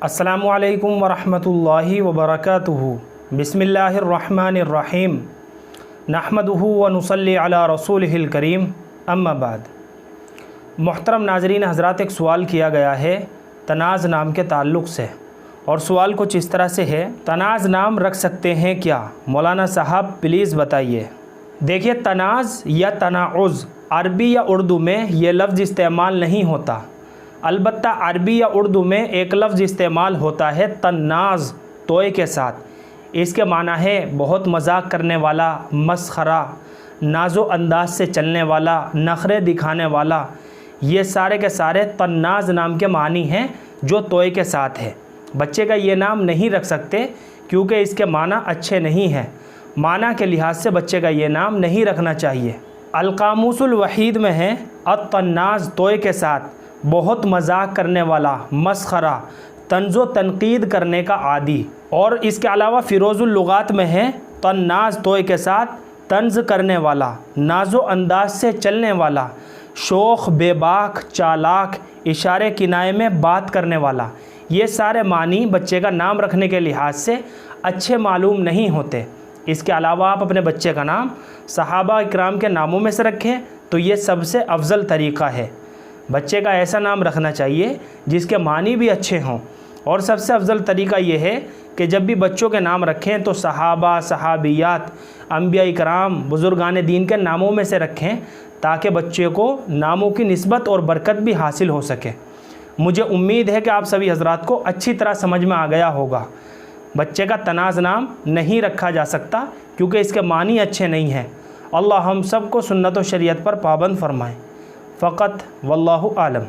السلام علیکم ورحمۃ وبرکاتہ۔ بسم اللہ الرحمن الرحیم، نحمدہ ونصلی علی رسولہ الکریم، اما بعد۔ محترم ناظرین حضرات، ایک سوال کیا گیا ہے تناز نام کے تعلق سے، اور سوال کچھ اس طرح سے ہے: تناز نام رکھ سکتے ہیں کیا؟ مولانا صاحب پلیز بتائیے۔ دیکھیے، تناز یا تناعز عربی یا اردو میں یہ لفظ استعمال نہیں ہوتا، البتہ عربی یا اردو میں ایک لفظ استعمال ہوتا ہے تناز، توئے کے ساتھ۔ اس کے معنی ہے بہت مذاق کرنے والا، مسخرہ، ناز و انداز سے چلنے والا، نخرے دکھانے والا۔ یہ سارے کے سارے تناز نام کے معنی ہیں جو توئے کے ساتھ ہے۔ بچے کا یہ نام نہیں رکھ سکتے کیونکہ اس کے معنی اچھے نہیں ہیں۔ معنی کے لحاظ سے بچے کا یہ نام نہیں رکھنا چاہیے۔ القاموس الوحید میں ہے التناز، توئے کے ساتھ، بہت مذاق کرنے والا، مسخرہ، طنز و تنقید کرنے کا عادی۔ اور اس کے علاوہ فیروز اللغات میں ہے تناز، توئے کے ساتھ، طنز کرنے والا، ناز و انداز سے چلنے والا، شوخ، بے باک، چالاک، اشارے کنائے میں بات کرنے والا۔ یہ سارے معنی بچے کا نام رکھنے کے لحاظ سے اچھے معلوم نہیں ہوتے۔ اس کے علاوہ آپ اپنے بچے کا نام صحابہ اکرام کے ناموں میں سے رکھیں تو یہ سب سے افضل طریقہ ہے۔ بچے کا ایسا نام رکھنا چاہیے جس کے معنی بھی اچھے ہوں، اور سب سے افضل طریقہ یہ ہے کہ جب بھی بچوں کے نام رکھیں تو صحابہ، صحابیات، انبیاء کرام، بزرگان دین کے ناموں میں سے رکھیں تاکہ بچے کو ناموں کی نسبت اور برکت بھی حاصل ہو سکے۔ مجھے امید ہے کہ آپ سبھی حضرات کو اچھی طرح سمجھ میں آ گیا ہوگا۔ بچے کا تناز نام نہیں رکھا جا سکتا کیونکہ اس کے معنی اچھے نہیں ہیں۔ اللہ ہم سب کو سنت و شریعت پر پابند فرمائے۔ فقط واللہ عالم۔